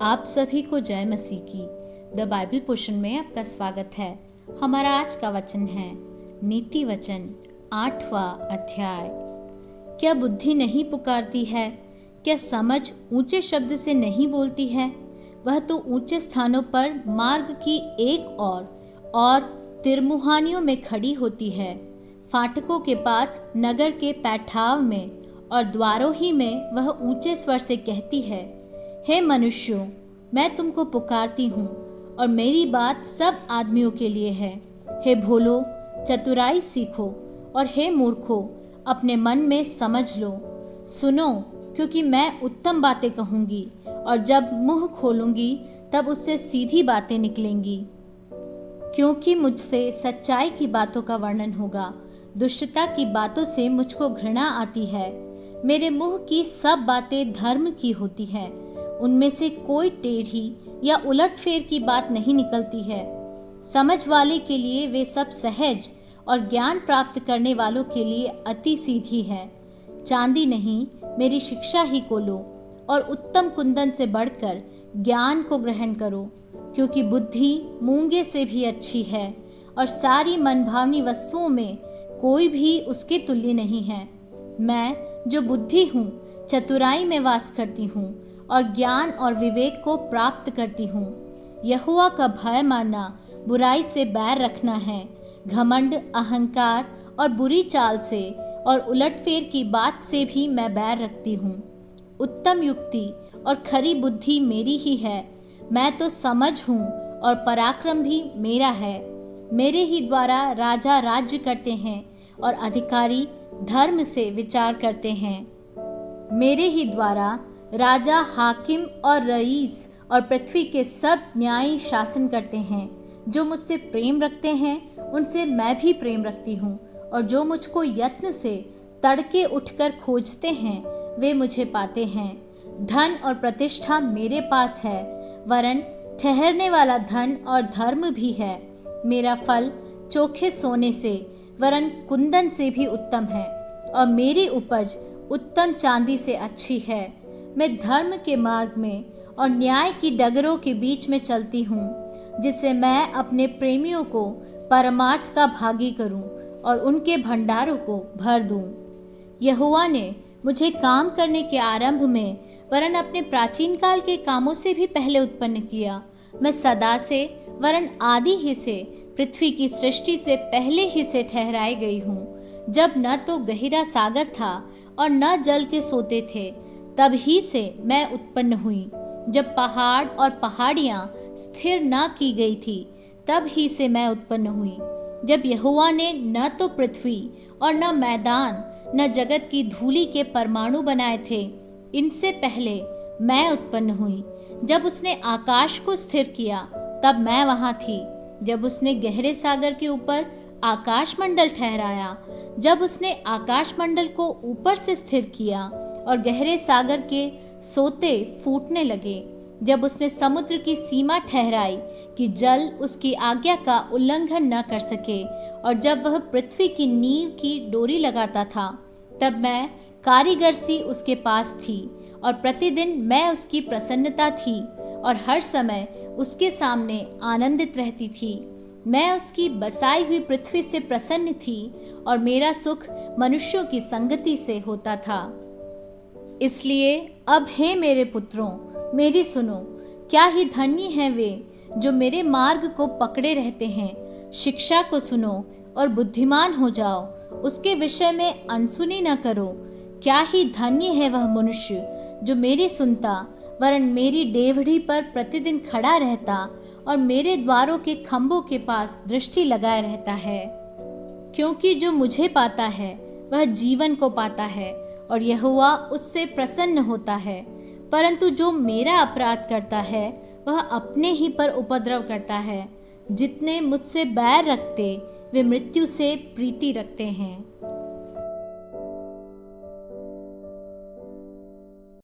आप सभी को जय मसीह की। द बाइबल पोर्शन में आपका स्वागत है। हमारा आज का वचन है नीति वचन 8वां अध्याय। क्या बुद्धि नहीं पुकारती है? क्या समझ ऊंचे शब्द से नहीं बोलती है? वह तो ऊंचे स्थानों पर मार्ग की एक और तिरमुहानियों में खड़ी होती है, फाटकों के पास नगर के पैठाव में और द्वारों ही में वह ऊंचे स्वर से कहती है, हे मनुष्यों, मैं तुमको पुकारती हूँ और मेरी बात सब आदमियों के लिए है। हे भोलो, चतुराई सीखो, और हे मूर्खों, अपने मन में समझ लो। सुनो, क्योंकि मैं उत्तम बातें कहूँगी और जब मुंह खोलूँगी तब उससे सीधी बातें निकलेंगी। क्योंकि मुझसे सच्चाई की बातों का वर्णन होगा, दुष्टता की बातों से मुझको घृणा आती है। मेरे मुंह की सब बातें धर्म की होती है, उनमें से कोई टेढ़ी या उलटफेर की बात नहीं निकलती है। समझ वाले के लिए वे सब सहज और ज्ञान प्राप्त करने वालों के लिए अति सीधी है। चांदी नहीं, मेरी शिक्षा ही को लो और उत्तम कुंदन से बढ़कर ज्ञान को ग्रहण करो, क्योंकि बुद्धि मूंगे से भी अच्छी है और सारी मनभावनी वस्तुओं में कोई भी उसके तुल्य नहीं है। मैं जो बुद्धि हूँ, चतुराई में वास करती हूँ और ज्ञान और विवेक को प्राप्त करती हूँ। यहोवा का भय मानना बुराई से बैर रखना है। घमंड, अहंकार और बुरी चाल से और उलटफेर की बात से भी मैं बैर रखती हूँ। उत्तम युक्ति और खरी बुद्धि मेरी ही है। मैं तो समझ हूँ और पराक्रम भी मेरा है। मेरे ही द्वारा राजा राज्य करते हैं और अधिकारी धर्म से विचार करते हैं। मेरे ही द्वारा राजा, हाकिम और रईस और पृथ्वी के सब न्यायी शासन करते हैं। जो मुझसे प्रेम रखते हैं उनसे मैं भी प्रेम रखती हूँ, और जो मुझको यत्न से तड़के उठकर खोजते हैं वे मुझे पाते हैं। धन और प्रतिष्ठा मेरे पास है, वरन ठहरने वाला धन और धर्म भी है। मेरा फल चोखे सोने से वरन कुंदन से भी उत्तम है, और मेरी उपज उत्तम चांदी से अच्छी है। मैं धर्म के मार्ग में और न्याय की डगरों के बीच में चलती हूँ, जिससे मैं अपने प्रेमियों को परमार्थ का भागी करूँ और उनके भंडारों को भर दूँ। यहोवा ने मुझे काम करने के आरंभ में वरन अपने प्राचीन काल के कामों से भी पहले उत्पन्न किया। मैं सदा से वरन आदि ही से, पृथ्वी की सृष्टि से पहले ही से ठहराई गई हूँ। जब न तो गहरा सागर था और न जल के सोते थे, तब ही से मैं उत्पन्न हुई। जब पहाड़ और पहाड़ियाँ स्थिर न की गई थी, तब ही से मैं उत्पन्न हुई। जब यहोवा ने न तो पृथ्वी और न मैदान न जगत की धूलि के परमाणु बनाए थे, इनसे पहले मैं उत्पन्न हुई। जब उसने आकाश को स्थिर किया, तब मैं वहाँ थी। जब उसने गहरे सागर के ऊपर आकाश मंडल ठहराया, जब उसने आकाश मंडल को ऊपर से स्थिर किया और गहरे सागर के सोते फूटने लगे, जब उसने समुद्र की सीमा ठहराई कि जल उसकी आज्ञा का उल्लंघन न कर सके, और जब वह पृथ्वी की नींव की डोरी लगाता था, तब मैं कारीगर सी उसके पास थी, और प्रतिदिन मैं उसकी प्रसन्नता थी और हर समय उसके सामने आनंदित रहती थी। मैं उसकी बसाई हुई पृथ्वी से प्रसन्न थी, और मेरा सुख मनुष्यों की संगति से होता था। इसलिए अब हे मेरे पुत्रों, मेरी सुनो। क्या ही धन्य हैं वे जो मेरे मार्ग को पकड़े रहते हैं। शिक्षा को सुनो और बुद्धिमान हो जाओ, उसके विषय में अनसुनी न करो। क्या ही धन्य है वह मनुष्य जो मेरी सुनता, वरन मेरी डेवढ़ी पर प्रतिदिन खड़ा रहता और मेरे द्वारों के खंभों के पास दृष्टि लगाए रहता है। क्योंकि जो मुझे पाता है वह जीवन को पाता है, और यहोवा उससे प्रसन्न होता है। परंतु जो मेरा अपराध करता है वह अपने ही पर उपद्रव करता है। जितने मुझसे बैर रखते वे मृत्यु से प्रीति रखते हैं।